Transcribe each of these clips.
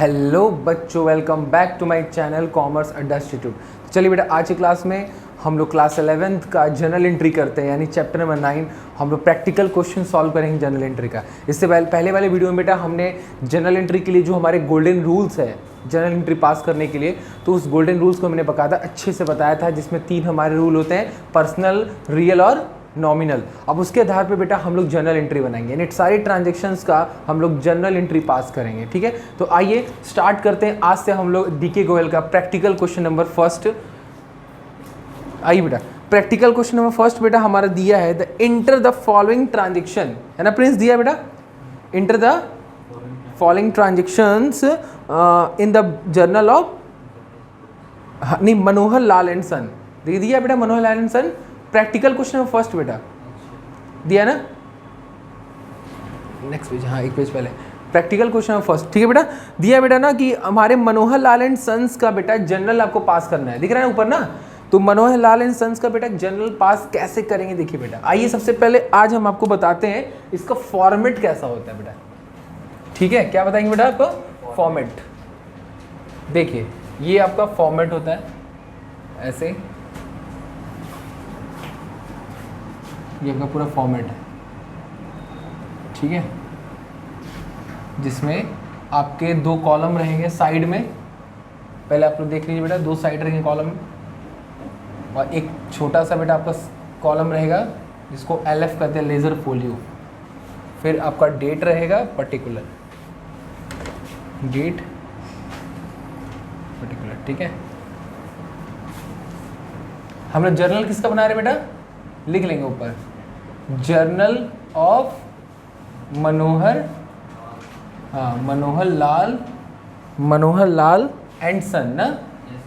Hello बच्चों, welcome back to my channel commerce Adda institute. चलिए बेटा, आज की क्लास में हम लोग क्लास 11th का जनरल एंट्री करते हैं, यानी चैप्टर नंबर 9 हम लोग प्रैक्टिकल क्वेश्चन सॉल्व करेंगे जनरल एंट्री का। इससे पहले वाले वीडियो में बेटा हमने जनरल एंट्री के लिए जो हमारे गोल्डन रूल्स है जनरल एंट्री पास करने के लिए, तो उस गोल्डन रूल्स को मैंने बकायदा अच्छे से बताया था, जिसमें 3 हमारे रूल होते हैं, पर्सनल, रियल और नॉमिनल। अब उसके आधार पे बेटा हम लोग जनरल एंट्री बनाएंगे, यानी सारी ट्रांजैक्शंस का हम लोग जनरल एंट्री पास करेंगे। ठीक है, तो आइए स्टार्ट करते हैं। आज से हम लोग डीके गोयल का प्रैक्टिकल क्वेश्चन नंबर फर्स्ट। आइए बेटा, प्रैक्टिकल क्वेश्चन नंबर फर्स्ट बेटा हमारा दिया है, the enter the following transaction, है ना प्रिंस, दिया बेटा, enter the following transactions in the journal of नहीं मनोहर लाल एंड सन, दिया बेटा Manohar Lal and son. Practical question number first बेटा दिया ना, नेक्स्ट पेज, हाँ एक पेज पहले, प्रैक्टिकल क्वेश्चन नंबर फर्स्ट। ठीक है बेटा, दिया बेटा ना कि हमारे मनोहर लाल एंड सन्स का बेटा जनरल आपको पास करना है, दिख रहा है ऊपर ना, तो मनोहर लाल एंड सन्स का बेटा जनरल पास कैसे करेंगे देखिए बेटा। आइए सबसे पहले आज हम आपको बताते हैं इसका फॉर्मेट कैसा होता है बेटा। ठीक है, क्या बताएंगे बेटा आपको फॉर्मेट। देखिए ये आपका फॉर्मेट होता है ऐसे, ये आपका पूरा फॉर्मेट है, ठीक है, जिसमें आपके 2 कॉलम रहेंगे साइड में। पहले आप लोग देख लीजिए बेटा, 2 साइड रहेंगे कॉलम, और एक छोटा सा बेटा आपका कॉलम रहेगा जिसको LF कहते हैं, लेज़र फोलियो। फिर आपका डेट रहेगा, पर्टिकुलर डेट, पर्टिकुलर। ठीक है, हम लोग जर्नल किसका बना रहे बेटा, लिख लेंगे ऊपर, जर्नल ऑफ मनोहर, हाँ मनोहर लाल एंड सन ना,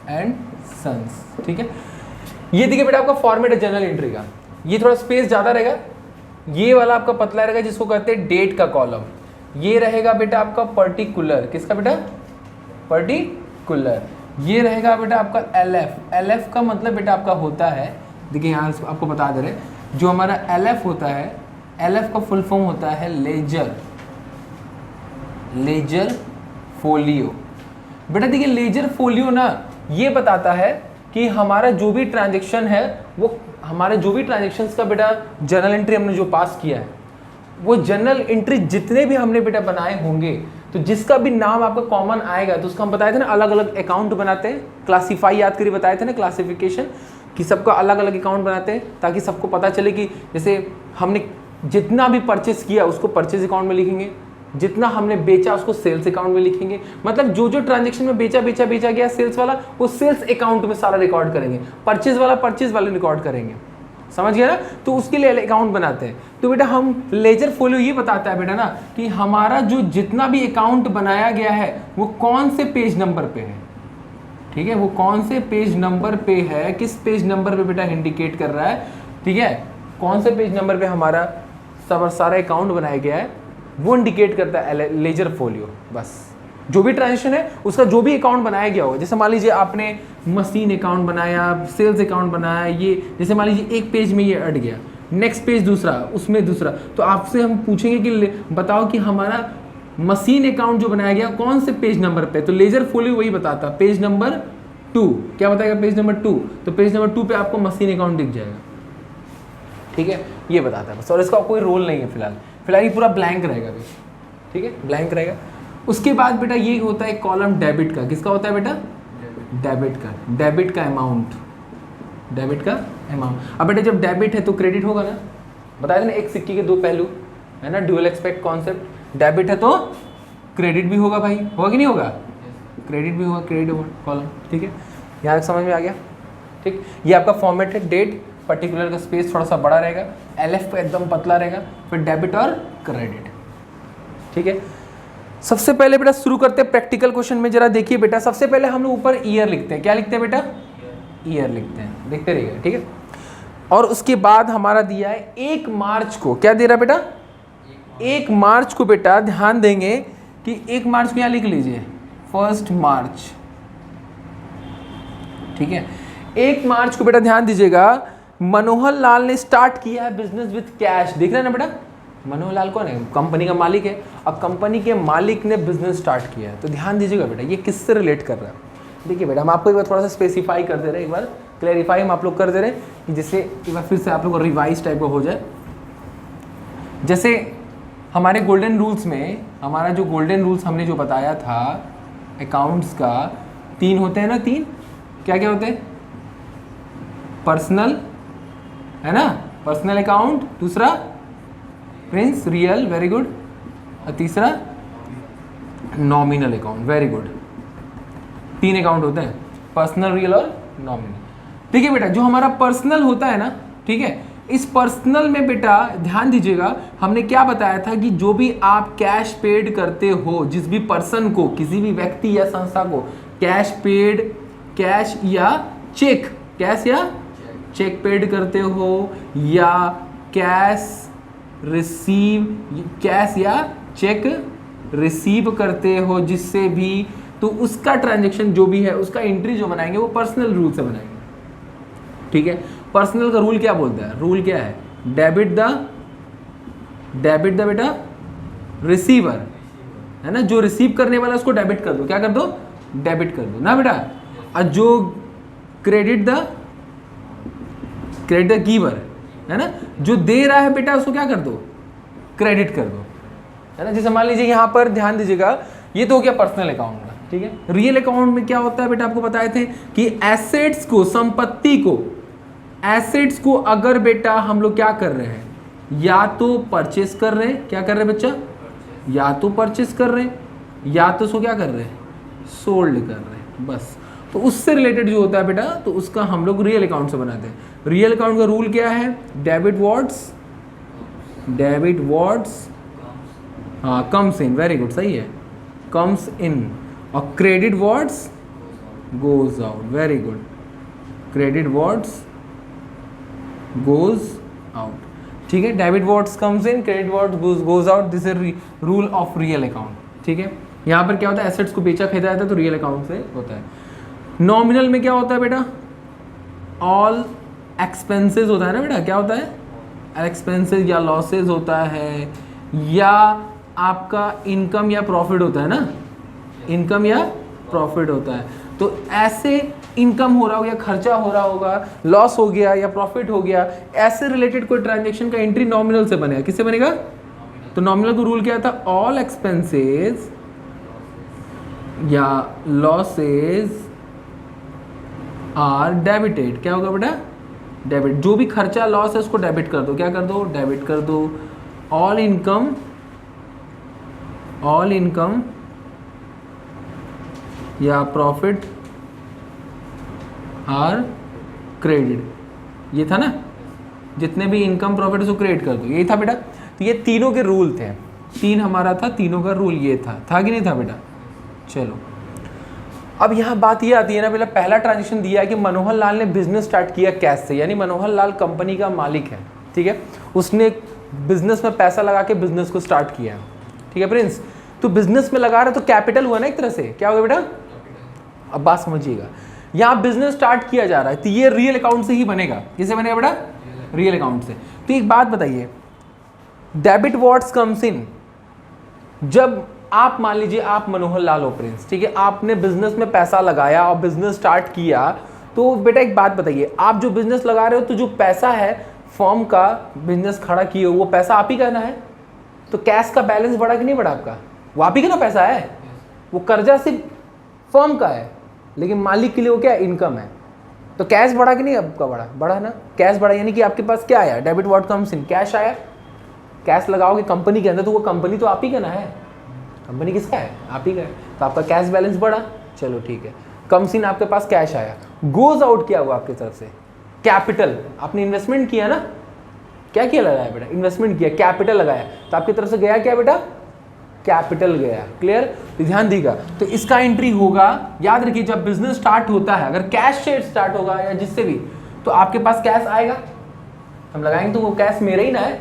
एंड सन्स। ठीक है, ये देखिए बेटा आपका फॉर्मेट है जनरल एंट्री का। ये थोड़ा स्पेस ज़्यादा रहेगा, ये वाला आपका पतला रहेगा जिसको कहते हैं डेट का कॉलम। ये रहेगा बेटा आपका पर्टिकुलर, किसका बेटा, पर्टिकुलर। ये रहेगा बेटा आपका LF का मतलब बेटा आपका होता है, देखिए यहाँ आपको बता दे रहे, जो हमारा LF होता है, LF का फुल फॉर्म होता है लेजर फोलियो। बेटा देखिए लेजर फोलियो ना, ये बताता है कि हमारा जो भी ट्रांजेक्शन है, वो हमारे जो भी ट्रांजेक्शन्स का बेटा जर्नल एंट्री हमने जो पास किया है, वो जनरल एंट्री जितने भी हमने बेटा बनाए होंगे, तो जिसका भी नाम आपका कॉमन आएगा, तो उसका हम बताए थे ना अलग अलग अकाउंट बनाते हैं, क्लासीफाई याद करिए, बताए थे ना क्लासिफिकेशन, कि सबका अलग अलग अकाउंट बनाते हैं, ताकि सबको पता चले कि जैसे हमने जितना भी परचेस किया उसको परचेज अकाउंट में लिखेंगे, जितना हमने बेचा उसको सेल्स अकाउंट में लिखेंगे, मतलब जो जो ट्रांजेक्शन में बेचा गया सेल्स वाला, वो सेल्स अकाउंट में सारा रिकॉर्ड करेंगे, परचेज वाला परचेज वाले रिकॉर्ड करेंगे, समझ गया ना। तो उसके लिए अकाउंट बनाते हैं। तो बेटा हम लेजर फोलियो ये बताता है बेटा ना कि हमारा जो जितना भी अकाउंट बनाया गया है वो कौन से पेज नंबर पे है। ठीक है, वो कौन से पेज नंबर पे है, किस पेज नंबर पे बेटा इंडिकेट कर रहा है। ठीक है, कौन से पेज नंबर पे हमारा सारा अकाउंट बनाया गया है वो इंडिकेट करता है लेजर फोलियो। बस जो भी ट्रांजेक्शन है उसका जो भी अकाउंट बनाया गया होगा, जैसे मान लीजिए आपने मशीन अकाउंट बनाया, सेल्स अकाउंट बनाया, ये जैसे मान लीजिए एक पेज में ये अट गया, नेक्स्ट पेज दूसरा, उसमें दूसरा, तो आपसे हम पूछेंगे कि बताओ कि हमारा मशीन अकाउंट जो बनाया गया कौन से पेज नंबर पे, तो लेजर फोलियो वही बताता, पेज नंबर 2। क्या बताएगा, पेज नंबर 2, तो पेज नंबर 2 पे आपको मशीन अकाउंट दिख जाएगा। ठीक है, ये बताता है बस, और इसका कोई रोल नहीं है फिलहाल ये पूरा ब्लैंक रहेगा अभी। ठीक है, ब्लैंक रहेगा। उसके बाद बेटा ये होता है कॉलम डेबिट का, किसका होता है बेटा, डेबिट का अमाउंट, अब बेटा जब डेबिट है तो क्रेडिट होगा ना, बताया था ना, एक सिक्के के 2 पहलू है ना, ड्यूअल एक्सपेक्ट कॉन्सेप्ट। डेबिट है तो क्रेडिट भी होगा भाई, होगा कि नहीं होगा, क्रेडिट भी होगा, क्रेडिट होगा कॉलम। ठीक है, यहाँ तक समझ में आ गया। ठीक, ये आपका फॉर्मेट है, डेट, पर्टिकुलर का स्पेस थोड़ा सा बड़ा रहेगा, LF का एकदम पतला रहेगा, फिर डेबिट और क्रेडिट। ठीक है, सबसे पहले बेटा शुरू करते हैं प्रैक्टिकल क्वेश्चन में। जरा देखिए बेटा, सबसे पहले हम लोग ऊपर ईयर लिखते हैं, क्या लिखते हैं बेटा, ईयर लिखते हैं, देखते रहिएगा। ठीक है, और उसके बाद हमारा दिया है 1 मार्च को, क्या दे रहा बेटा, 1 मार्च को बेटा ध्यान देंगे कि 1 मार्च को यहाँ लिख लीजिए 1 मार्च। ठीक है, 1 मार्च को बेटा ध्यान दीजिएगा, मनोहर लाल ने स्टार्ट किया है बिजनेस विथ कैश, देख रहे हैं ना बेटा, मनोहर लाल कौन है? कंपनी का मालिक है। अब कंपनी के मालिक ने बिजनेस स्टार्ट किया है, तो ध्यान दीजिएगा बेटा ये किससे रिलेट कर रहा है। देखिए बेटा हम आपको एक बार थोड़ा सा स्पेसिफाई कर दे रहे हैं, एक बार क्लैरिफाई हम आप लोग कर दे रहे हैं कि जिससे एक बार फिर से आप लोग को रिवाइज टाइप का हो जाए। जैसे हमारे गोल्डन रूल्स में, हमारा जो गोल्डन रूल्स हमने जो बताया था अकाउंट्स का, 3 होते हैं ना, 3 क्या क्या होते हैं? पर्सनल है ना, पर्सनल अकाउंट, दूसरा प्रिंस रियल, वेरी गुड, और तीसरा nominal account, very good. 3 account होते हैं, पर्सनल, रियल और नॉमिनल। ठीक है बेटा, जो हमारा पर्सनल होता है ना, ठीक है, इस पर्सनल में बेटा ध्यान दीजिएगा हमने क्या बताया था कि जो भी आप कैश पेड करते हो, जिस भी पर्सन को, किसी भी व्यक्ति या संस्था को कैश पेड, कैश या चेक, कैश या चेक पेड करते हो, या कैश रिसीव, कैश या चेक रिसीव करते हो जिससे भी, तो उसका ट्रांजैक्शन जो भी है उसका एंट्री जो बनाएंगे वो पर्सनल रूल से बनाएंगे। ठीक है, पर्सनल का रूल क्या बोलता है? रूल क्या है? डेबिट द बेटा रिसीवर, है ना, जो रिसीव करने वाला उसको डेबिट कर दो, क्या कर दो? डेबिट कर दो ना बेटा। और जो क्रेडिट द गिवर, है ना, जो दे रहा है बेटा उसको क्या कर दो? क्रेडिट कर दो, है ना। जैसे मान लीजिए यहाँ पर ध्यान दीजिएगा, ये तो हो गया पर्सनल अकाउंट का। ठीक है, रियल अकाउंट में क्या होता है बेटा, आपको बताए थे कि एसेट्स को, संपत्ति को, एसेट्स को अगर बेटा हम लोग क्या कर रहे हैं, या तो परचेस कर रहे हैं, क्या कर रहे हैं बच्चा? या तो परचेस कर रहे हैं, या तो उसको क्या कर रहे हैं? सोल्ड कर रहे हैं, बस। तो उससे रिलेटेड जो होता है बेटा, तो उसका हम लोग रियल अकाउंट से बनाते हैं। रियल अकाउंट का रूल क्या है? डेबिट व्हाट्स हाँ कम्स इन, वेरी गुड, सही है, कम्स इन, और credit what's goes out, very good, credit what's goes out. ठीक है, debit what's comes in, credit what's goes out, this is rule of real account. ठीक है, यहाँ पर क्या होता है? एसेट्स को बेचा खरीदा जाता है तो रियल अकाउंट से होता है। नॉमिनल में क्या होता है बेटा? ऑल एक्सपेंसेस होता है ना बेटा, क्या होता है? एक्सपेंसेस या लॉसेस होता है, या आपका इनकम या प्रॉफिट होता है ना, इनकम या प्रॉफिट होता है। तो ऐसे इनकम हो रहा होगा या खर्चा हो रहा होगा, लॉस हो गया या प्रॉफिट हो गया, ऐसे रिलेटेड कोई ट्रांजैक्शन का एंट्री नॉमिनल से बनेगा। किससे बनेगा? तो नॉमिनल का रूल क्या था? ऑल एक्सपेंसेस या लॉसेस आर डेबिटेड, क्या होगा बेटा? डेबिट, जो भी खर्चा लॉस है उसको डेबिट कर दो, क्या कर दो? डेबिट कर दो। ऑल इनकम या प्रॉफिट आर क्रेडिट, ये था ना, जितने भी इनकम प्रॉफिट उसको क्रेडिट कर दो, यही था बेटा। तो ये तीनों के रूल थे, 3 हमारा था, तीनों का रूल ये था कि नहीं था बेटा? चलो अब यहाँ बात ये आती है ना, पहला ट्रांजेक्शन दिया है कि मनोहर लाल ने बिजनेस स्टार्ट किया कैश से, यानी मनोहर लाल कंपनी का मालिक है। ठीक है, उसने बिजनेस में पैसा लगा के बिजनेस को स्टार्ट किया है। ठीक है प्रिंस, तो बिजनेस में लगा रहा तो कैपिटल हुआ ना एक तरह से, क्या होगा बेटा? अब बात समझिएगा, यहाँ बिजनेस स्टार्ट किया जा रहा है तो ये रियल अकाउंट से ही बनेगा। किससे बनेगा बेटा? रियल अकाउंट से। तो एक बात बताइए, डेबिट व्हाट्स कम्स इन, जब आप मान लीजिए आप मनोहर लाल हो प्रिंस, ठीक है, आपने बिजनेस में पैसा लगाया और बिजनेस स्टार्ट किया, तो बेटा एक बात बताइए, आप जो बिजनेस लगा रहे हो तो जो पैसा है फर्म का, बिजनेस खड़ा किए हो, वो पैसा आप ही करना है। तो कैश का बैलेंस बढ़ा कि नहीं बढ़ा आपका? वो आप ही का ना पैसा है, वो कर्जा सिर्फ फर्म का है, लेकिन मालिक के लिए वो क्या है? इनकम है। तो कैश बढ़ा कि नहीं आपका? बढ़ा ना, कैश बढ़ा, यानी कि आपके पास क्या आया? Debit what comes in, cash आया। कैश लगाओगे कंपनी के अंदर तो वो कंपनी तो आप ही का ना है, कंपनी किसका है? आप ही का है, तो आपका कैश बैलेंस बढ़ा। चलो ठीक है, कम्स इन आपके पास कैश आया। गोज आउट क्या हुआ आपकी तरफ से? कैपिटल, आपने इन्वेस्टमेंट किया ना, क्या किया? लगाया बेटा, इन्वेस्टमेंट किया, कैपिटल लगाया, तो आपकी तरफ से गया क्या बेटा? कैपिटल गया। क्लियर? तो ध्यान दीजिएगा, तो इसका एंट्री होगा, याद रखिए जब बिजनेस स्टार्ट होता है, अगर कैश से स्टार्ट होगा या जिससे भी, तो आपके पास कैश आएगा, हम लगाएंगे तो वो कैश मेरा ही ना है,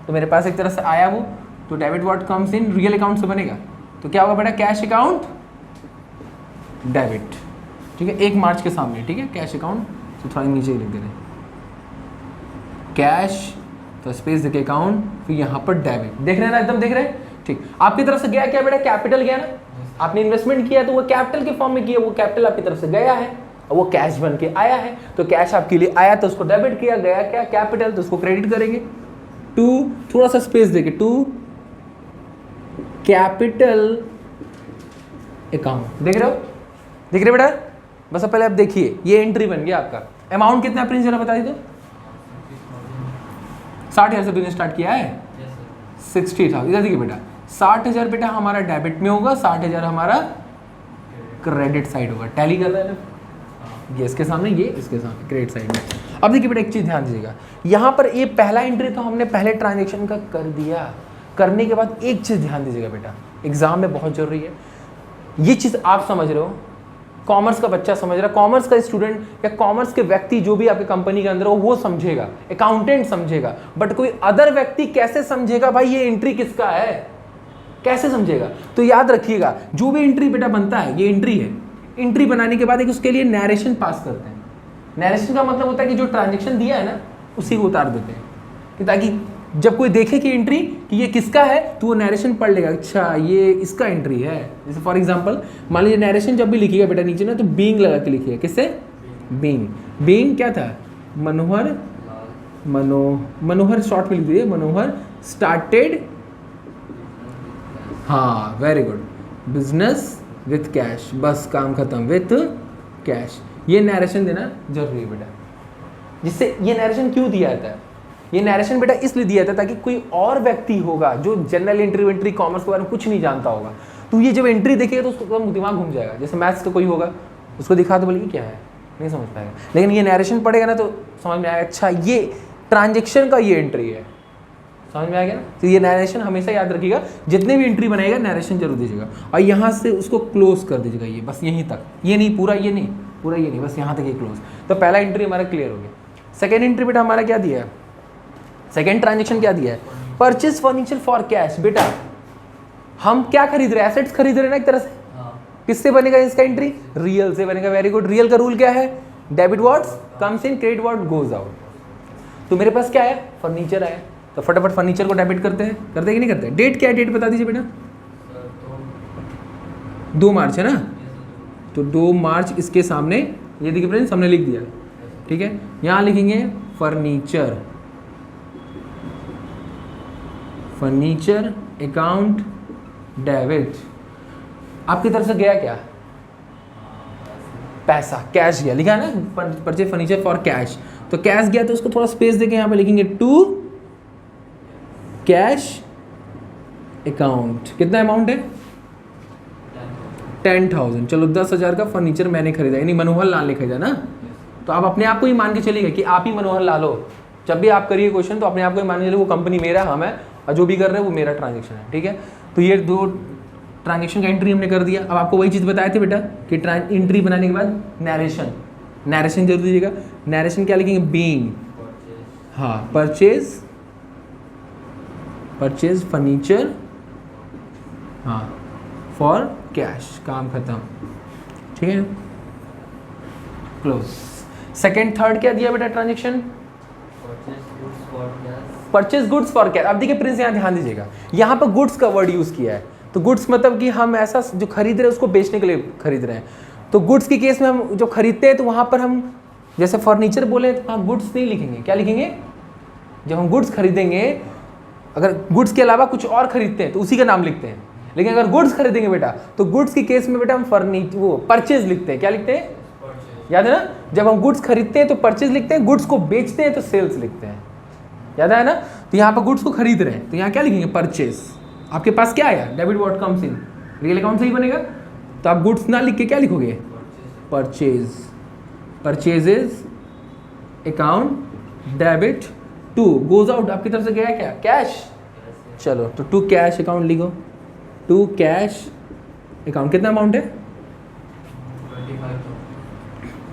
तो मेरे पास एक तरह से आया वो, तो debit what comes in real account से बनेगा। तो क्या होगा बेटा? Cash account debit. ठीक है, 1 मार्च के सामने, ठीक है, कैश अकाउंट, तो थोड़ा नीचे लिख दे रहे, कैश तो स्पेस देके अकाउंट, फिर यहाँ पर डेबिट। देख रहे हैं ना, एकदम देख रहे हैं, ठीक। आपकी तरफ से गया क्या बेटा, कैपिटल गया ना, आपने इन्वेस्टमेंट किया तो वो कैपिटल के फॉर्म में किया, वो कैपिटल आपकी तरफ से गया है और वो कैश बन के आया है। तो कैश आपके लिए आया तो उसको डेबिट किया, गया क्या कैपिटल, तो उसको क्रेडिट करेंगे। टू, थोड़ा सा स्पेस देके, टू कैपिटल अकाउंट। देख रहे हो, देख रहे बेटा, बस अब पहले आप देखिए ये एंट्री बन गया आपका। अमाउंट कितना है प्रिंस, जरा बता दीजिए। 60,000 से बिजनेस स्टार्ट किया है, 60,000। इधर देखिए बेटा, 60,000 बेटा हमारा डेबिट में होगा, 60,000 हमारा क्रेडिट साइड होगा। टैली कर रहा है ना, ये इसके सामने, ये इसके सामने क्रेडिट साइड में। अब देखिए बेटा एक चीज ध्यान दीजिएगा, यहाँ पर ये पहला एंट्री तो हमने पहले ट्रांजेक्शन का कर दिया। करने के बाद एक चीज ध्यान दीजिएगा बेटा, एग्जाम में बहुत जरूरी है ये चीज, आप समझ रहे हो, कॉमर्स का बच्चा समझ रहा है, कॉमर्स का स्टूडेंट या कॉमर्स के व्यक्ति जो भी आपके कंपनी के अंदर हो वो समझेगा, अकाउंटेंट समझेगा, बट कोई अदर व्यक्ति कैसे समझेगा भाई ये एंट्री किसका है, कैसे समझेगा। तो याद रखिएगा जो भी एंट्री बेटा बनता है ये एंट्री है। एंट्री बनाने के बाद एक उसके लिए नैरेशन पास करते हैं। नैरेशन का मतलब होता है कि जो ट्रांजेक्शन दिया है ना उसी को उतार देते हैं, कि ताकि जब कोई देखे कि एंट्री कि ये किसका है तो वो नैरेशन पढ़ लेगा, अच्छा ये इसका एंट्री है। जैसे फॉर एग्जांपल मान लीजिए नैरेशन जब भी लिखिएगा बेटा नीचे ना तो बीइंग लगा के लिखिएगा, किससे, बीइंग। बीइंग क्या था, मनोहर, मनोहर शॉर्ट में लिख दीजिए, मनोहर स्टार्टेड, हाँ very good, business with cash, बस काम खत्म, विथ कैश। ये नैरेशन देना जरूरी है बेटा। जिससे ये नैरेशन क्यों दिया जाता है, ये नैरेशन बेटा इसलिए दिया जाता है ताकि कोई और व्यक्ति होगा जो जनरल एंट्री कॉमर्स के बारे में कुछ नहीं जानता होगा, तो ये जब एंट्री देखेगा तो उसको दिमाग घूम जाएगा। जैसे मैथ्स का कोई होगा उसको दिखा तो बोलेगी क्या है, नहीं समझ पाएगा, लेकिन ये नैरेशन पढ़ेगा ना तो समझ में आएगा, अच्छा ये ट्रांजेक्शन का ये एंट्री है, समझ में आएगा ना। तो ये नैरेशन हमेशा याद रखिएगा, जितने भी एंट्री बनाएगा नैरेशन जरूर दीजिएगा, और यहाँ से उसको क्लोज कर दीजिएगा, ये बस यहीं तक, ये नहीं पूरा, ये नहीं पूरा, ये नहीं, बस यहाँ तक ये क्लोज। तो पहला एंट्री हमारा क्लियर हो गया। सेकेंड एंट्री बेटा हमारा क्या दिया है, सेकेंड ट्रांजेक्शन क्या दिया है, परचेज फर्नीचर फॉर कैश। बेटा हम क्या खरीद रहे हैं, एसेट्स खरीद रहे हैं ना एक तरह से, किससे बनेगा इसका एंट्री, रियल से बनेगा। वेरी गुड, रियल का रूल क्या है, debit what's comes in, credit what goes out. तो मेरे पास क्या है, फर्नीचर है, तो फटाफट फर्नीचर को डेबिट करते हैं, करते हैं कि नहीं करते। डेट क्या है, डेट बता दीजिए बेटा, 2 मार्च है ना, तो 2 मार्च इसके सामने, ये देखिए फ्रेंड्स हमने लिख दिया, ठीक है। यहाँ लिखेंगे फर्नीचर, फर्नीचर अकाउंट डेबिट। आपकी तरफ से गया क्या, पैसा, कैश गया, लिखा है ना परचेज फर्नीचर फॉर कैश, तो कैश गया तो उसको थोड़ा स्पेस देके यहाँ पे लिखेंगे टू कैश अकाउंट। कितना अमाउंट है, 10,000। चलो 10,000 का फर्नीचर मैंने खरीदा, यानी मनोहर लाल लिखा जाए ना, तो आप अपने आप को ही मान के चलिएगा कि आप ही मनोहर लाल हो। जब भी आप करिए क्वेश्चन तो अपने आप को ही मान के चलिए वो कंपनी मेरा, हम है, और जो भी कर रहे हैं वो मेरा ट्रांजेक्शन है, ठीक है। तो ये 2 ट्रांजेक्शन का एंट्री हमने कर दिया। अब आपको वही चीज़ बताए थे बेटा कि एंट्री बनाने के बाद नैरेशन, नैरेशन जरूर दीजिएगा। नैरेशन क्या लिखेंगे, बीइंग, हाँ परचेज, परचेज फर्नीचर, हाँ फॉर कैश, काम खत्म, ठीक है, क्लोज। सेकेंड थर्ड क्या दिया बेटा transaction, purchase goods for cash. अब देखिए प्रिंस यहाँ ध्यान दीजिएगा, यहाँ पर गुड्स का वर्ड यूज किया है, तो गुड्स मतलब कि हम ऐसा जो खरीद रहे हैं उसको बेचने के लिए खरीद रहे हैं। तो गुड्स के केस में हम जो खरीदते हैं तो वहाँ पर हम जैसे फर्नीचर बोले तो वहाँ गुड्स नहीं लिखेंगे, क्या लिखेंगे, जब हम गुड्स खरीदेंगे, अगर गुड्स के अलावा कुछ और खरीदते हैं तो उसी का नाम लिखते हैं, लेकिन अगर गुड्स खरीदेंगे बेटा तो गुड्स के केस में बेटा हम वो परचेज लिखते हैं, क्या लिखते हैं, याद है ना, जब हम गुड्स खरीदते हैं तो परचेज लिखते हैं, गुड्स को बेचते हैं तो सेल्स लिखते हैं, याद है ना। तो यहाँ पर गुड्स को खरीद रहे हैं तो यहाँ क्या लिखेंगे, परचेज। आपके पास क्या आया, debit what comes in, real account से ही बनेगा, तो आप गुड्स ना लिख के क्या लिखोगे, purchase, purchases account debit, to goes out, आपकी तरफ से गया क्या, कैश, चलो तो टू कैश अकाउंट लिखो, टू कैश अकाउंट। कितना अमाउंट है,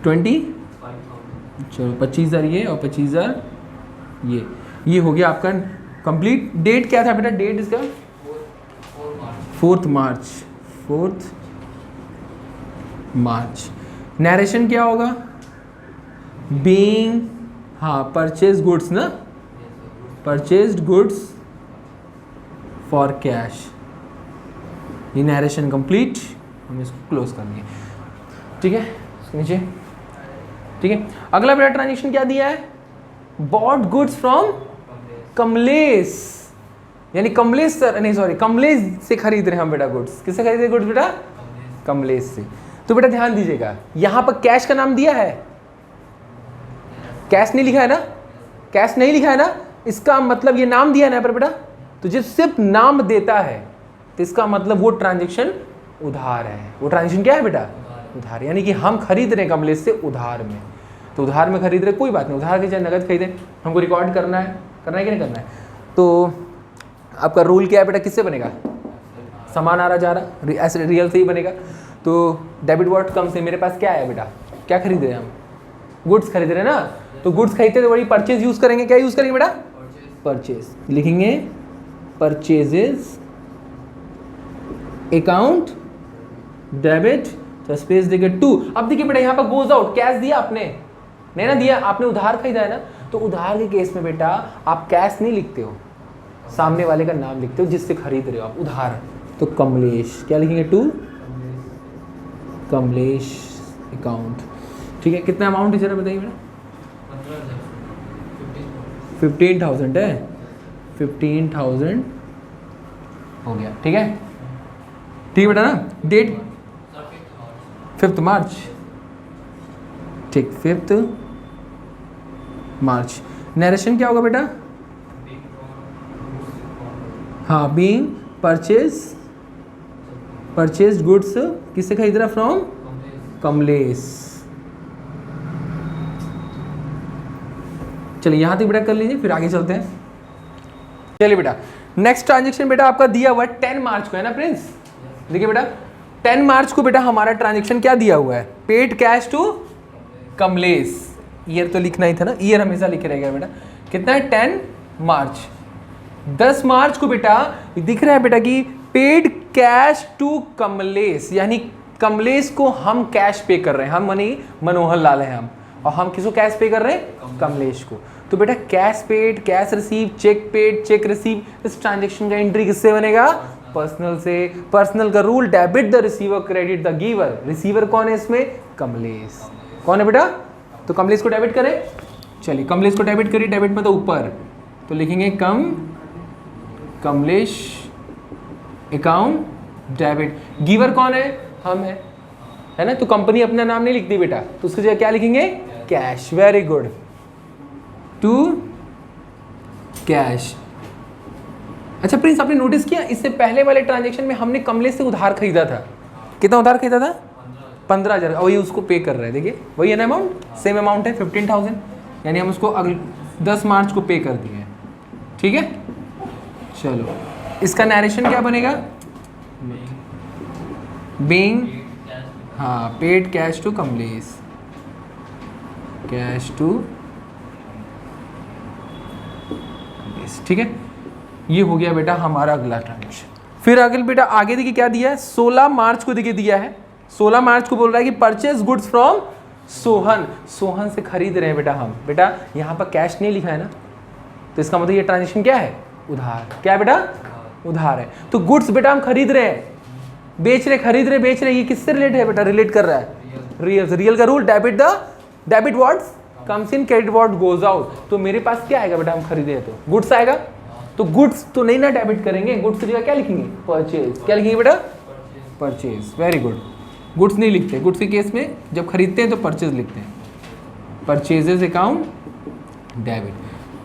25,000, चलो 25,000 ये और 25,000 ये हो गया आपका कंप्लीट। डेट क्या था बेटा, डेट इसका 4 मार्च, 4 मार्च। नरेशन क्या होगा, बीइंग, हाँ परचेज गुड्स ना, परचेज्ड गुड्स फॉर कैश। ये नरेशन कंप्लीट, हम इसको क्लोज कर दिए। ठीक है, इसके नीचे। ठीक है, अगला बेटा ट्रांजेक्शन क्या दिया है? बॉट गुड्स फ्रॉम कमलेश, यानी कमलेश सर, नहीं सॉरी, कमलेश से खरीद रहे हैं हम बेटा गुड्स। किससे खरीद रहे गुड्स बेटा? कमलेश से। तो बेटा ध्यान दीजिएगा, यहां पर कैश का नाम दिया है, कैश नहीं लिखा है ना, कैश नहीं लिखा है ना, इसका मतलब ये नाम दिया है ना पर बेटा, तो जब सिर्फ नाम देता है तो इसका मतलब वो ट्रांजेक्शन उधार है। वो ट्रांजेक्शन क्या है बेटा? उधार, यानी कि हम खरीद रहे हैं कमलेश से उधार में। तो उधार में खरीद रहे, कोई बात नहीं, उधार के चाहे नगद खरीदे, हमको रिकॉर्ड करना है कि नहीं करना है। तो आपका रूल क्या है बेटा? किससे बनेगा? सामान आ रहा जा रहा, ऐसे रियल से ही बनेगा। तो डेबिट वर्ड कम से, मेरे पास क्या है बेटा? क्या खरीद रहे हैं हम? गुड्स खरीद रहे हैं ना, तो गुड्स खरीदते तो बड़ी परचेज यूज करेंगे। क्या यूज करेंगे बेटा? परचेज। लिखेंगे परचेजेस अकाउंट डेबिट, तो स्पेस देंगे 2। अब देखिए बेटा यहाँ पर गोज आउट, कैश दिया आपने नहीं ना दिया, आपने उधार खरीदा है ना, तो उधार के केस में बेटा आप कैश नहीं लिखते हो, सामने वाले का नाम लिखते हो जिससे खरीद रहे हो आप उधार। तो कमलेश, क्या लिखेंगे? 2 कमलेश अकाउंट। ठीक है, कितना अमाउंट है जरा बताइए बेटा? 15,000 है, 15,000 हो गया। ठीक है, ठीक है बेटा ना। डेट 5 मार्च, ठीक, 5 मार्च। नरेशन क्या होगा बेटा? हाँ, बीइंग परचेज गुड्स, किससे खरीद रहा? फ्रॉम कमलेश। चलिए यहाँ तक बेटा कर लीजिए, फिर आगे चलते हैं। चलिए बेटा, नेक्स्ट ट्रांजेक्शन बेटा आपका दिया हुआ है 10 मार्च को, है ना प्रिंस? देखिए बेटा 10 मार्च को बेटा हमारा ट्रांजेक्शन क्या दिया हुआ है? Paid cash to Kamlesh. Year तो लिखना ही था ना, ईयर हमेशा लिखे रहेगा बेटा। कितना है? 10 मार्च। 10 मार्च को बेटा दिख रहा है बेटा कि पेड कैश टू कमलेश, यानी कमलेश को हम कैश पे कर रहे हैं, हम मनी मनोहर लाल हैं हम, और हम किसको कैश पे कर रहे हैं? कमलेश को। तो बेटा cash paid, cash receive, cheque paid, cheque receive, इस ट्रांजेक्शन का एंट्री किससे बनेगा? पर्सनल से। पर्सनल का rule, debit the receiver, credit the giver. Receiver कौन है इसमें? कमलेश। कौन है बेटा? तो कमलेश को डेबिट करें। चलिए कमलेश को डेबिट करिए, डेबिट में तो ऊपर, तो लिखेंगे कमलेश अकाउंट डेबिट। गिवर कौन है? हम है ना, तो कंपनी अपना नाम नहीं लिखती बेटा, तो उसकी जगह क्या लिखेंगे? Cash. Very good, to cash. अच्छा प्रिंस, आपने नोटिस किया इससे पहले वाले ट्रांजेक्शन में हमने कमलेश से उधार खरीदा था। कितना उधार खरीदा था? 15,000, और ये उसको पे कर रहे हैं। देखिए वही है ना अमाउंट, सेम अमाउंट है 15,000, यानी हम उसको अगले 10 मार्च को पे कर दिए हैं। ठीक है, चलो इसका नरेशन क्या बनेगा? बीइंग, हाँ, paid cash to Kamlesh, cash to Kamlesh. ठीक है, ये हो गया बेटा हमारा अगला ट्रांजेक्शन। फिर अगले बेटा आगे देखिए क्या दिया है? 16 मार्च को देखिए दिया है। 16 मार्च को बोल रहा है कि purchase goods from Sohan. Sohan से खरीद रहे हैं बेटा हम। बेटा यहाँ पर कैश नहीं लिखा है ना, तो इसका मतलब ये ट्रांजेक्शन क्या है? उधार। क्या है बेटा? उधार है। तो गुड्स बेटा हम खरीद रहे हैं, बेच रहे, खरीद रहे, बेच रहे, ये किससे रिलेट है बेटा? रिलेट कर रहा है रियल। रियल का rule, debit words comes in, credit word goes out. तो मेरे पास क्या आएगा बेटा? हम खरीदे तो गुड्स आएगा, तो गुड्स तो नहीं ना डेबिट करेंगे, गुड्स की जगह क्या लिखेंगे? परचेज। क्या लिखेंगे बेटा? परचेज। वेरी गुड, गुड्स नहीं लिखते। गुड्स के केस में जब खरीदते हैं तो परचेज लिखते हैं, परचेजेस अकाउंट डेबिट।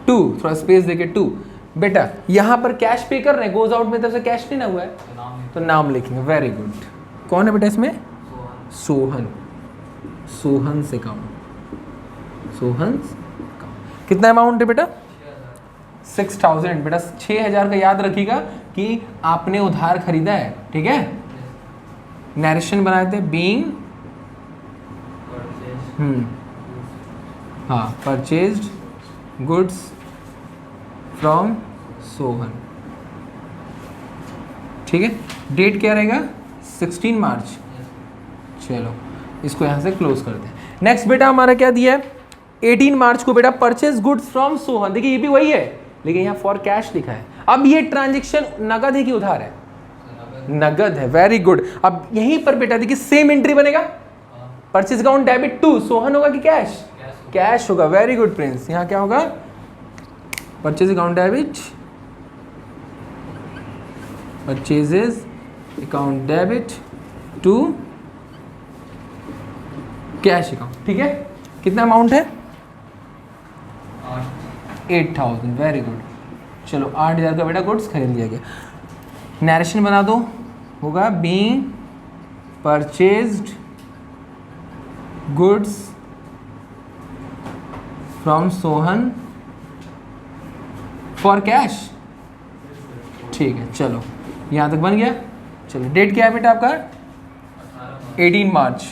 2, थोड़ा स्पेस देके 2। बेटा यहाँ पर कैश पे कर रहे हैं, गोज आउट में तरफ से कैश नहीं ना हुआ है, तो नाम लिखेंगे। वेरी गुड, कौन है बेटा इसमें? सोहन। सोहन से अकाउंट, सोहन। कितना अमाउंट है बेटा? 6,000। बेटा 6,000 का याद रखिएगा कि आपने उधार खरीदा है। ठीक है, नरेशन बनाए थे बीइंग, हाँ, परचेज्ड गुड्स फ्रॉम सोहन। ठीक है, डेट क्या रहेगा? 16 मार्च। चलो इसको यहाँ से क्लोज करते हैं। नेक्स्ट बेटा हमारा क्या दिया है? 18 मार्च को बेटा परचेज गुड्स फ्रॉम सोहन। देखिए ये भी वही है, लेकिन यहाँ फॉर कैश लिखा है। अब ये ट्रांजेक्शन नगद है कि उधार है? नगद है। Very good. अब यहीं पर बेटा देखिए सेम एंट्री बनेगा, purchase account debit to Sohan होगा कि कैश? कैश होगा। Very good Prince. यहाँ क्या होगा? Purchase account debit, purchases account debit to cash account. ठीक है, कितना अमाउंट है? 8000। Very good. चलो 8000 का बेटा गुड्स खरीद लिया गया। नरेशन बना दो, होगा being purchased goods from Sohan for cash. ठीक है, चलो यहाँ तक बन गया। चलो डेट क्या है बेटा आपका? 18 मार्च।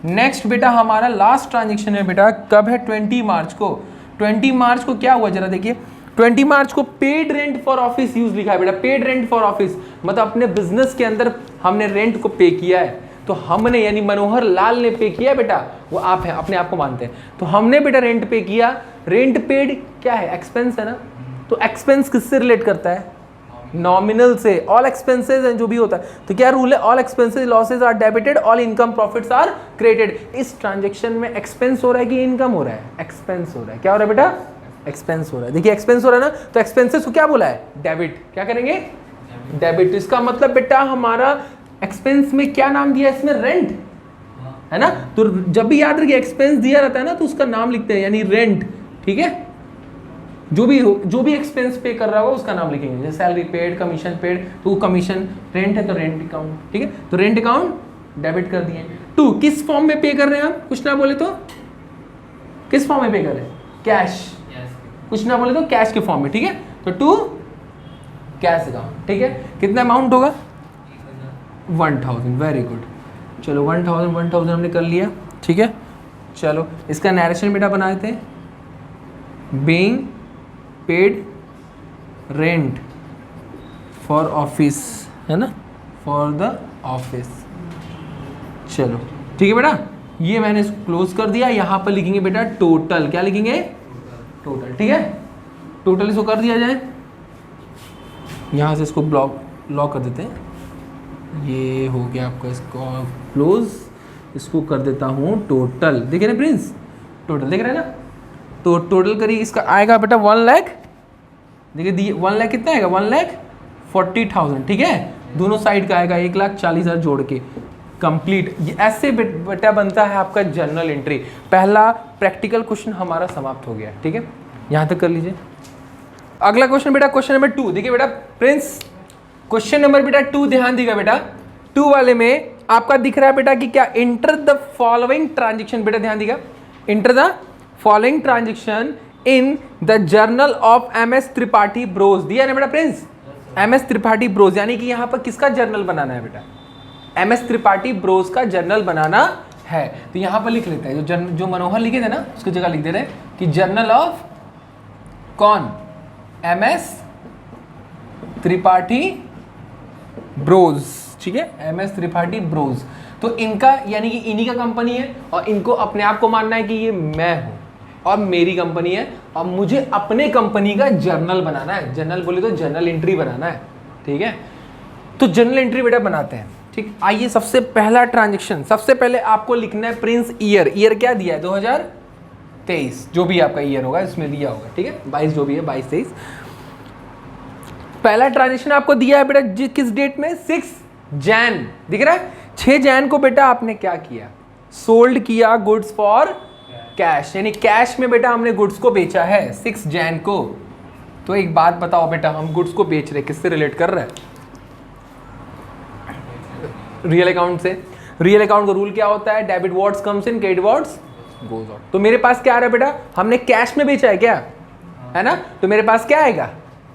नेक्स्ट बेटा हमारा लास्ट ट्रांजेक्शन है बेटा, कब है? 20 मार्च को। 20 मार्च को क्या हुआ जरा देखिए। 20 मार्च को paid rent for office use लिखा है बेटा। पेड रेंट फॉर ऑफिस मतलब अपने बिजनेस के अंदर हमने रेंट को पे किया है। तो हमने यानी मनोहर लाल ने पे किया बेटा, वो आप हैं, अपने आप को मानते हैं। तो हमने बेटा रेंट पे किया। रेंट पेड क्या है? एक्सपेंस है ना। तो एक्सपेंस किससे रिलेट करता है? नॉमिनल से। ऑल एक्सपेंसेस हैं जो भी होता है। तो क्या रूल है? All expenses losses are debited, all income profits are credited. इस ट्रांजेक्शन में एक्सपेंस हो रहा है कि इनकम हो रहा है? एक्सपेंस हो रहा है। क्या हो रहा है बेटा? एक्सपेंस हो रहा है। देखिए एक्सपेंस हो रहा है ना, तो एक्सपेंसेस को क्या बोला है? डेबिट। क्या करेंगे? डेबिट। तो इसका मतलब बेटा हमारा एक्सपेंस में क्या नाम दिया है इसमें? रेंट है ना। तो जब भी याद रखिए एक्सपेंस दिया रहता है ना तो उसका नाम लिखते हैं यानी रेंट। ठीक है, जो भी एक्सपेंस पे कर रहा होगा उसका नाम लिखेंगे। जैसे सैलरी पेड, कमीशन पेड, तो कैश रेंट है तो रेंट अकाउंट। ठीक है, तो रेंट अकाउंट डेबिट कर दिए। टू किस फॉर्म में पे कर रहे हैं आप? कुछ ना बोले तो किस फॉर्म में पे कर रहे हैं? कैश। कुछ ना बोले तो कैश के फॉर्म में। ठीक है, तो टू कैश अकाउंट। ठीक है, कितना अमाउंट होगा? 1000। Very good. चलो 1000 हमने कर लिया। ठीक है, चलो इसका नरेशन बेटा बनाए थे, being paid rent for office, है ना, फॉर द ऑफिस। चलो ठीक है बेटा, ये मैंने इसको क्लोज कर दिया। यहाँ पर लिखेंगे बेटा टोटल। क्या लिखेंगे? टोटल। ठीक है, टोटल इसको कर दिया जाए। यहाँ से इसको लॉक कर देते हैं। ये हो गया आपका, इसको क्लोज। इसको कर देता हूँ टोटल। देख रहे हैं प्रिंस? टोटल देख रहे हैं ना। तो टोटल करिए, इसका आएगा बेटा 1 लाख। देखिए 1 लाख कितना आएगा? 1,40,000। ठीक है, दोनों साइड का आएगा 1,40,000 जोड़ के कंप्लीट। ऐसे बेटा बनता है आपका जर्नल एंट्री। पहला प्रैक्टिकल क्वेश्चन हमारा समाप्त हो गया। ठीक है, यहाँ तक कर लीजिए। अगला क्वेश्चन बेटा, क्वेश्चन नंबर 2। देखिए बेटा प्रिंस, क्वेश्चन नंबर बेटा 2 ध्यान दीजिएगा बेटा। 2 वाले में आपका दिख रहा है बेटा कि क्या? Inter the following transaction. बेटा ध्यान दीजिएगा, inter the following transaction in the journal of MS Tripathi Bros. दिया ना बेटा प्रिंस? MS त्रिपाठी ब्रोस, यानी कि यहाँ पर किसका जर्नल बनाना है बेटा? MS त्रिपाठी ब्रोस का जर्नल बनाना है। तो यहाँ पर लिख लेते हैं, जो मनोहर लिखे थे ना उसकी जगह लिख दे रहे हैं कि जर्नल ऑफ कौन? MS Tripathi Bros. ठीक है, MS त्रिपाठी ब्रोस। तो इनका यानी कि इन्हीं का कंपनी है और इनको अपने आप को मानना है कि ये मैं हूं और मेरी कंपनी है और मुझे अपने कंपनी का जर्नल बनाना है। जर्नल बोले तो जर्नल एंट्री बनाना है। ठीक है, तो जर्नल एंट्री बेटा बनाते हैं। ठीक, आइए सबसे पहला ट्रांजेक्शन, सबसे पहले आपको लिखना है प्रिंस ईयर। ईयर क्या दिया है? 2023, जो भी आपका ईयर होगा इसमें दिया होगा। ठीक है, 22 जो भी है, 22-23। पहला ट्रांजेक्शन आपको दिया है बेटा किस डेट में? 6 जैन। दिख रहा है? 6 जैन को बेटा आपने क्या किया? सोल्ड किया गुड्स फॉर कैश, यानी कैश में बेटा हमने गुड्स को बेचा है 6 जैन को। तो एक बात बताओ बेटा, हम गुड्स को बेच रहे, किससे रिलेट कर रहे हैं? रियल अकाउंट से। रियल अकाउंट का रूल क्या होता है? डेबिट व्हाट्स कम्स इन, क्रेडिट व्हाट्स गोज आउट। तो मेरे पास क्या आ रहा है बेटा? हमने कैश में बेचा है क्या? है ना, तो मेरे पास क्या आएगा?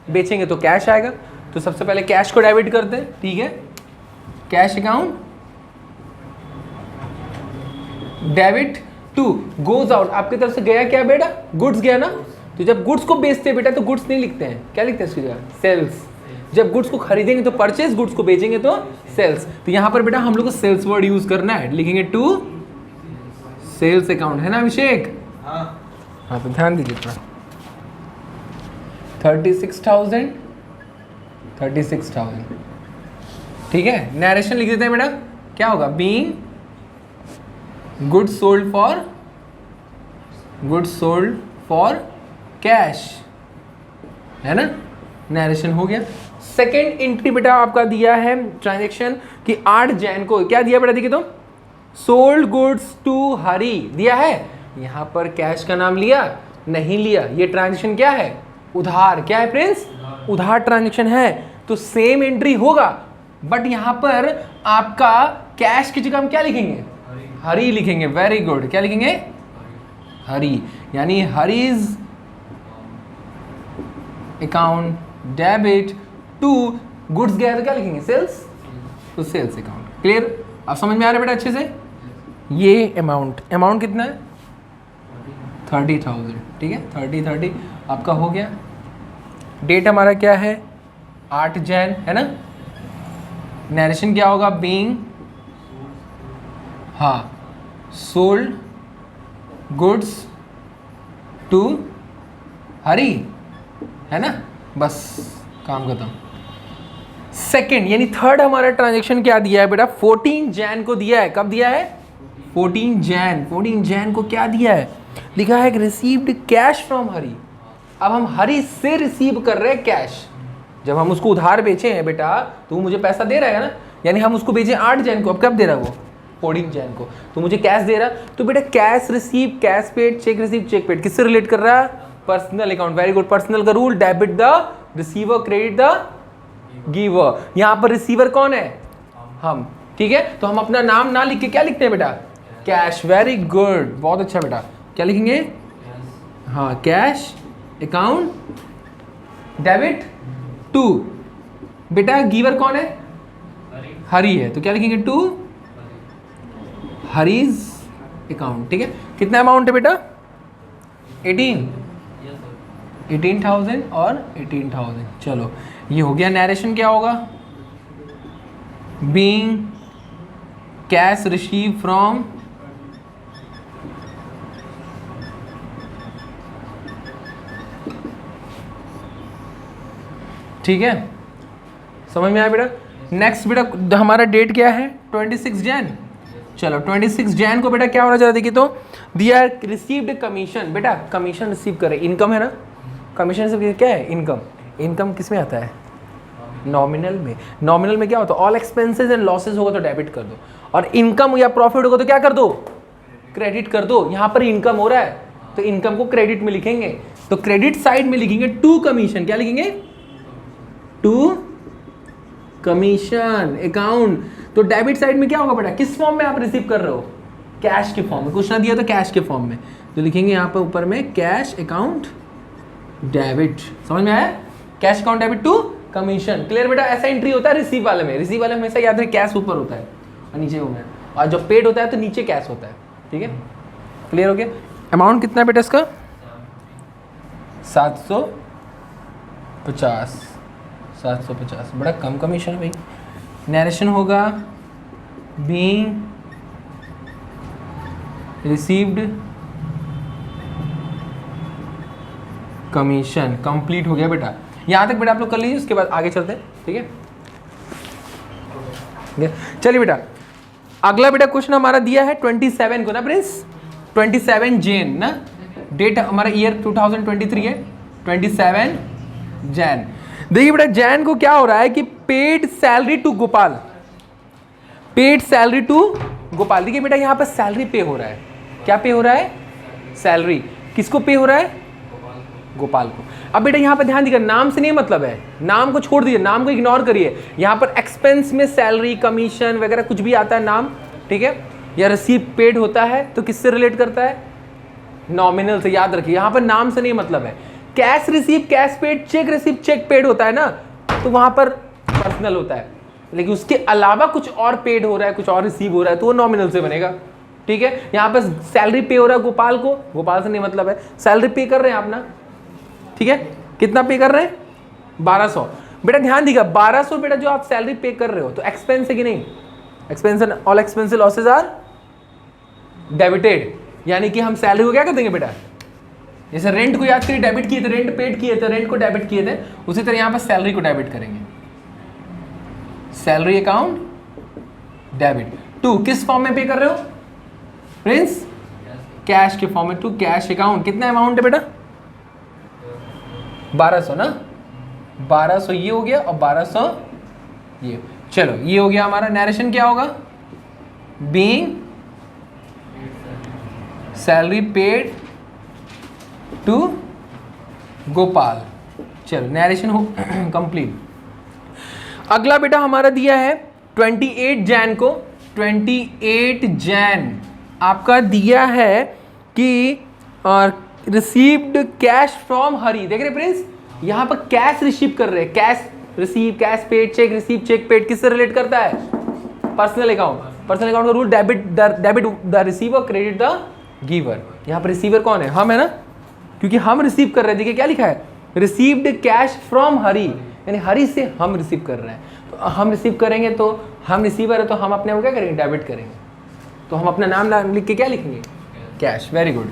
बेचेंगे तो कैश आएगा। तो सबसे पहले कैश को डेबिट करते हैं। ठीक है, cash account debit to goes out. आपकी तरफ से गया क्या बेटा? गुड्स गया ना। तो जब गुड्स को बेचते हैं बेटा तो गुड्स नहीं लिखते हैं, क्या लिखते हैं इसकी जगह? सेल्स। जब गुड्स को खरीदेंगे तो परचेज, गुड्स को बेचेंगे तो सेल्स। तो यहां पर बेटा हम लोग को सेल्स वर्ड यूज करना है। लिखेंगे टू सेल्स अकाउंट, है ना अभिषेक? हाँ, तो ध्यान दीजिए थोड़ा, 36,000 ठीक है। नरेशन लिख देते हैं बेटा, क्या होगा, being goods sold for cash, है ना, नरेशन हो गया। सेकेंड एंट्री बेटा आपका दिया है ट्रांजेक्शन कि 8 जैन को क्या दिया बेटा, देखिए तो सोल्ड गुड्स टू हरी दिया है, यहां पर कैश का नाम लिया नहीं लिया, ये ट्रांजेक्शन क्या है, उधार, क्या है प्रिंस, उधार ट्रांजेक्शन है, तो सेम एंट्री होगा, बट यहां पर आपका कैश की जगह हम क्या लिखेंगे, हरी लिखेंगे। वेरी गुड, क्या लिखेंगे, हरी, यानी Hari's account debit to goods गया तो क्या लिखेंगे, सेल्स, तो सेल्स अकाउंट। क्लियर, अब समझ में आ रहा है बेटा अच्छे से। ये अमाउंट कितना है, 30,000, ठीक है, 30 आपका हो गया। डेट हमारा क्या है, 8 जैन, है ना। नरेशन क्या होगा, बीइंग, हाँ, सोल्ड गुड्स टू हरी, है ना, बस काम खत्म। सेकेंड यानी थर्ड हमारा ट्रांजेक्शन क्या दिया है बेटा, 14 जैन को दिया है। कब दिया है, 14 जैन को क्या दिया है, लिखा है रिसीव्ड कैश फ्रॉम हरी। अब हम हरी से रिसीव कर रहे हैं कैश, जब हम उसको उधार बेचे हैं बेटा तो वो मुझे पैसा दे रहा है ना, यानी हम उसको बेचे 8 जैन को, अब कब दे रहा है वो, 14 जैन को, तो मुझे कैश दे रहा, तो बेटा cash receive, cash paid, cheque receive, cheque paid, किससे रिलेट कर रहा है, personal account. Very good, personal का rule, debit the receiver, credit the giver. यहां पर रिसीवर कौन है, हम, ठीक है, तो हम अपना नाम ना लिख के क्या लिखते हैं बेटा, कैश। वेरी गुड, बहुत अच्छा बेटा, क्या लिखेंगे, हाँ, कैश अकाउंट डेबिट टू, बेटा गिवर कौन है, हरी है, तो क्या लिखेंगे, टू हरीज अकाउंट, ठीक है। कितना अमाउंट है बेटा, 18,000 और 18,000, चलो ये हो गया। नरेशन क्या होगा, बीइंग कैश रिसीव फ्रॉम, ठीक है, समझ में आया बेटा। नेक्स्ट बेटा हमारा डेट क्या है, 26 जैन। चलो 26 जैन को बेटा क्या होना चाहिए, देखिए तो दिया रिसीव्ड कमीशन, बेटा कमीशन रिसीव करे, इनकम है ना, कमीशन रिसीव क्या है, इनकम। इनकम किस में आता है, नॉमिनल में। नॉमिनल में क्या होता है, ऑल एक्सपेंसेस एंड लॉसेस होगा तो डेबिट कर दो, और इनकम या प्रॉफिट होगा तो क्या कर दो, क्रेडिट कर दो। यहाँ पर इनकम हो रहा है तो इनकम को क्रेडिट में लिखेंगे, तो क्रेडिट साइड में लिखेंगे टू कमीशन, क्या लिखेंगे, टू कमीशन अकाउंट। तो डेबिट साइड में क्या होगा बेटा, किस फॉर्म में आप रिसीव कर रहे हो, कैश के फॉर्म में, कुछ ना दिया तो कैश के फॉर्म में, तो लिखेंगे यहाँ पर ऊपर में कैश अकाउंट डेबिट। समझ में आया, cash account debit to commission. Clear बेटा, ऐसा एंट्री होता है रिसीव वाले में। रिसीव वाले में हमेशा याद रहे कैश ऊपर होता है और नीचे हो गया, और जब पेड होता है तो नीचे कैश होता है, ठीक है। क्लियर हो गया। अमाउंट कितना है बेटा इसका, 750, बड़ा कम कमीशन है भाई। नरेशन होगा बीइंग रिसीव्ड कमीशन। कंप्लीट हो गया बेटा, यहां तक बेटा आप लोग कर लीजिए, उसके बाद आगे चलते हैं, ठीक है। चलिए बेटा, अगला बेटा क्वेश्चन हमारा दिया है 27 को ना प्रिंस, 27 जैन ना, डेट हमारा ईयर 2023 है, 27 जैन। देखिए बेटा जैन को क्या हो रहा है कि paid salary to Gopal, paid salary to Gopal. देखिए बेटा यहाँ पर सैलरी पे हो रहा है, क्या पे हो रहा है, सैलरी। किसको पे हो रहा है, गोपाल को। अब बेटा यहाँ पर ध्यान दीजिए, नाम से नहीं मतलब है, नाम को छोड़ दीजिए, नाम को इग्नोर करिए। यहाँ पर एक्सपेंस में सैलरी, कमीशन वगैरह कुछ भी आता है नाम, ठीक है, या रिसीव पेड होता है तो किससे रिलेट करता है, नॉमिनल से। याद रखिए यहाँ पर नाम से नहीं मतलब है। Cash receive, cash paid, cheque receive, cheque paid होता है ना, तो वहां पर पर्सनल होता है, लेकिन उसके अलावा कुछ और पेड हो रहा है, कुछ और रिसीव हो रहा है, तो वो नॉमिनल से बनेगा, ठीक है। यहाँ पर सैलरी पे हो रहा है गोपाल को, गोपाल से नहीं मतलब है, सैलरी पे कर रहे हैं आप ना, ठीक है। कितना पे कर रहे हैं, 1200। बेटा ध्यान दीजिएगा, 1200 बेटा जो आप सैलरी पे कर रहे हो तो एक्सपेंस है कि नहीं, expense, all expense losses are debited, यानी कि हम सैलरी को क्या कर देंगे बेटा, जैसे रेंट को याद करिए, डेबिट किए थे, रेंट पेड किए थे, रेंट को डेबिट किए थे, उसी तरह यहाँ पर सैलरी को डेबिट करेंगे, सैलरी अकाउंट डेबिट टू किस फॉर्म में पे कर रहे हो प्रिंस? कैश के फॉर्म में, टू कैश अकाउंट। कितना अमाउंट है बेटा? 1200 ना, 1200 ये हो गया और 1200 ये। चलो ये हो गया हमारा। नरेशन क्या होगा? Being salary paid to Gopal. चलो नरेशन हो कंप्लीट। अगला बेटा हमारा दिया है 28 जैन को, 28 जैन आपका दिया है कि रिसीव्ड कैश फ्रॉम हरी। देख रहे प्रिंस, यहाँ पर कैश रिसीव कर रहे हैं, cash receive, cash paid, cheque receive, cheque paid किससे रिलेट करता है? Personal account. पर्सनल अकाउंट का rule debit the receiver, credit the giver. यहाँ पर रिसीवर कौन है? हम है ना, क्योंकि हम रिसीव कर रहे हैं। देखिए क्या लिखा है? रिसीव्ड कैश फ्रॉम हरी, यानी हरी से हम रिसीव कर रहे हैं। तो हम रिसीव करेंगे तो हम रिसीवर है, तो हम अपने को क्या करेंगे? डेबिट करेंगे। तो हम अपना नाम लिख के क्या लिखेंगे? कैश। Very good.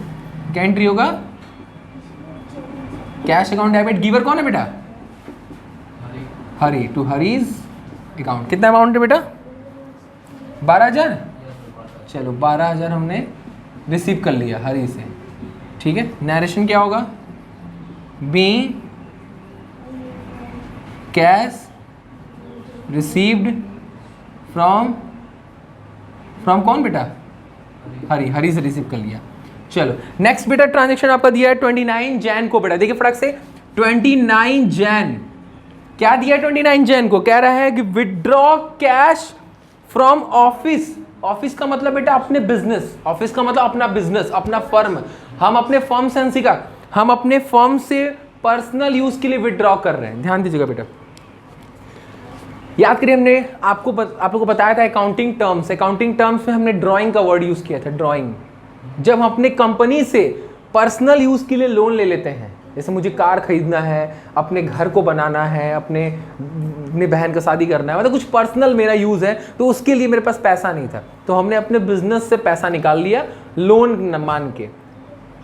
क्या एंट्री होगा? Cash account debit. गिवर कौन है बेटा? हरी, टू हरीज अकाउंट। कितना अमाउंट है बेटा? 12,000। चलो 12,000 हमने रिसीव कर लिया हरी से, ठीक है। नरेशन क्या होगा? बीइंग कैश रिसीव्ड फ्रॉम कौन बेटा? हरी से रिसीव कर लिया। चलो नेक्स्ट बेटा ट्रांजेक्शन आपका दिया है 29 जैन को बेटा। देखिए फटाक से 29 जैन क्या दिया है? 29 जैन को कह रहा है कि withdraw cash from office. Office का मतलब बेटा अपने बिजनेस, ऑफिस का मतलब अपना बिजनेस, अपना फर्म। हम अपने फर्म से सीखा, हम अपने फर्म से पर्सनल यूज के लिए विड्रॉ कर रहे हैं। ध्यान दीजिएगा बेटा, याद करिए हमने आप लोगों को बताया था अकाउंटिंग टर्म्स। अकाउंटिंग टर्म्स में हमने ड्राइंग का वर्ड यूज किया था, ड्राइंग। जब हम अपने कंपनी से पर्सनल यूज के लिए लोन ले लेते हैं, जैसे मुझे कार खरीदना है, अपने घर को बनाना है, अपने बहन का शादी करना है, मतलब कुछ पर्सनल मेरा यूज है, तो उसके लिए मेरे पास पैसा नहीं था, तो हमने अपने बिजनेस से पैसा निकाल लिया लोन मान के,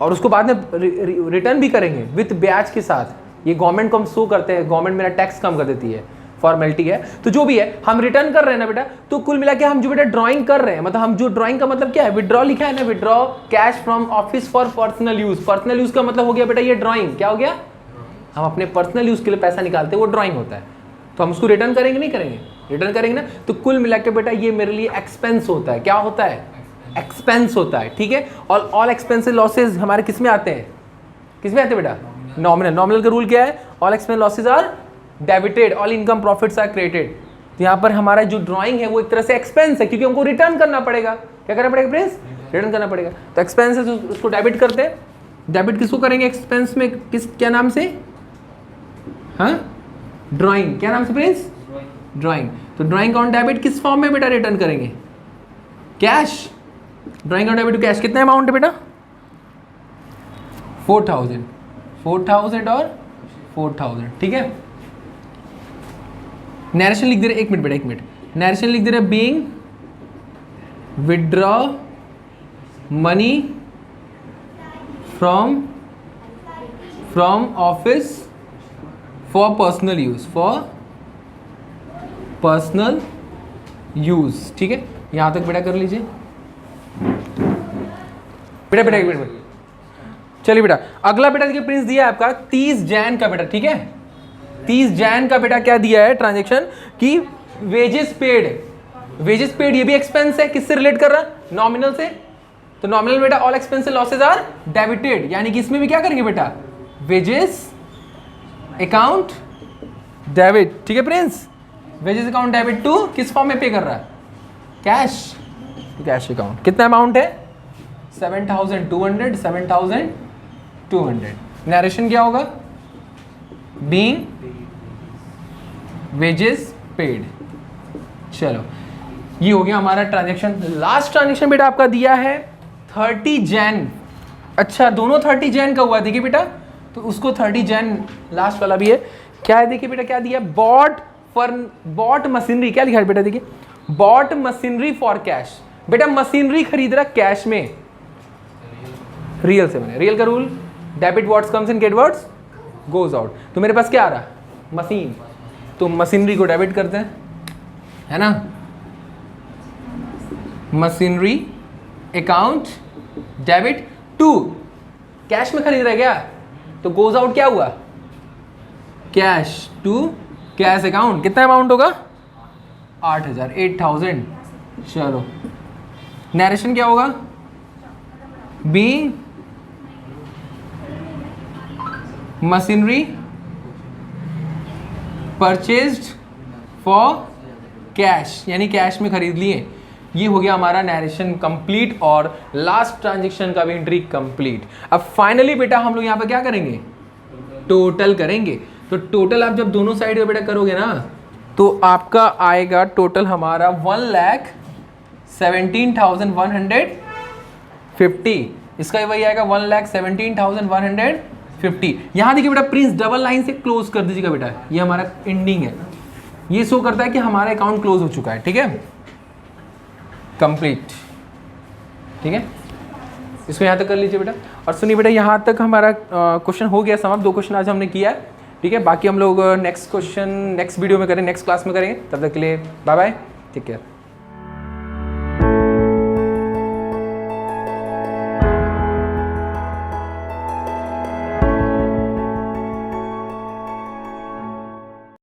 और उसको बाद में रिटर्न भी करेंगे विथ ब्याज के साथ। ये गवर्नमेंट को हम शो करते हैं, गवर्नमेंट मेरा टैक्स कम कर देती है, फॉर्मेलिटी है। तो जो भी है हम रिटर्न कर रहे हैं ना बेटा, तो कुल मिला के हम जो बेटा ड्राइंग कर रहे हैं, मतलब हम जो ड्राइंग का मतलब क्या है? विड्रॉ लिखा है ना, withdraw cash from office for personal use. Personal use का मतलब हो गया बेटा ये ड्राइंग। क्या हो गया? हम अपने पर्सनल यूज के लिए पैसा निकालते हैं, वो ड्राइंग होता है। तो हम उसको रिटर्न करेंगे नहीं करेंगे? रिटर्न करेंगे ना। तो कुल मिला के बेटा ये मेरे लिए एक्सपेंस होता है। क्या होता है? एक्सपेंस होता है, ठीक है। और ऑल एक्सपेंसेस लॉसेज हमारे किस में आते हैं? किस में आते हैं बेटा? नॉमिनल। नॉमिनल का रूल क्या है? All expense losses are debited, all income profits are credited. तो यहाँ पर हमारा जो ड्राइंग है वो एक तरह से एक्सपेंस है, क्योंकि हमको रिटर्न करना पड़ेगा। क्या करना पड़ेगा प्रिंस? रिटर्न करना पड़ेगा। तो एक्सपेंस है, उसको डेबिट करते हैं। डेबिट किसको करेंगे एक्सपेंस में? किस क्या नाम से? हाँ, ड्राइंग। क्या नाम से प्रिंस? ड्राइंग। तो ड्राइंग ऑन डेबिट किस फॉर्म में बेटा रिटर्न करेंगे? Cash. Drawing on debit to cash. कितना अमाउंट है बेटा? 4,000 और 4,000, ठीक है। नरेशन लिख दे रहे, एक मिनट बेटा, एक मिनट। नरेशन लिख दे रहे being withdraw money from office for personal use, ठीक है। यहां तक बेटा कर लीजिए बेटा एक मिनट। चलिए बेटा अगला बेटा देखिए प्रिंस दिया है आपका 30 जैन का बेटा, ठीक है। 30 जैन का बेटा क्या दिया है ट्रांजेक्शन कि वेजेस पेड, ये भी एक्सपेंस है। किससे रिलेट कर रहा है? नॉमिनल से। तो नॉमिनल बेटा all expenses losses are debited, यानी कि इसमें भी क्या करेंगे बेटा? वेजेस अकाउंट डेबिट, ठीक है Prince. Wages account debit to किस फॉर्म में पे कर रहा है? Cash, cash account. कितना अमाउंट है? 7,200, 7,200। नरेशन क्या होगा? Being wages paid. चलो ये हो गया हमारा ट्रांजेक्शन। लास्ट ट्रांजेक्शन बेटा आपका दिया है 30 जैन। अच्छा दोनों 30 जैन का हुआ, देखिए बेटा, तो उसको 30 जैन लास्ट वाला भी है। क्या है देखिए बेटा, क्या दिया? Bought machinery. क्या लिखा है बेटा? देखिए बॉट मशीनरी फॉर कैश। बेटा मशीनरी खरीद रहा कैश में, रियल से बने। रियल का rule debit what's comes in, get what's goes out. तो मेरे पास क्या आ रहा, मशीन, तो मशीनरी को डेबिट करते हैं, है ना, machinery account debit to, cash में खरीद रहे क्या, तो गोज आउट क्या हुआ, कैश टू कैश अकाउंट। कितना अमाउंट होगा, 8,000, 8,000। चलो नरेशन क्या होगा, being machinery purchased for cash, यानी कैश में खरीद लिए। ये हो गया हमारा नरेशन कंप्लीट और लास्ट ट्रांजेक्शन का भी एंट्री कंप्लीट। अब फाइनली बेटा हम लोग यहाँ पे क्या करेंगे, टोटल करेंगे। तो टोटल आप जब दोनों साइड में बेटा करोगे ना, तो आपका आएगा टोटल हमारा 1,17,150। इसका वही आएगा 1,17,150। यहाँ देखिए बेटा प्रिंस डबल लाइन से क्लोज कर दीजिएगा बेटा, ये हमारा एंडिंग है, ये शो करता है कि हमारा अकाउंट क्लोज हो चुका है। ठीक है, कंप्लीट। ठीक है, इसको यहाँ तक कर लीजिए बेटा। और सुनिए बेटा, यहाँ तक हमारा क्वेश्चन हो गया समाप्त। 2 क्वेश्चन आज हमने किया है। ठीक है, बाकी हम लोग नेक्स्ट क्वेश्चन नेक्स्ट वीडियो में करें, नेक्स्ट क्लास में करेंगे। तब तक के लिए बाय बाय, टेक केयर।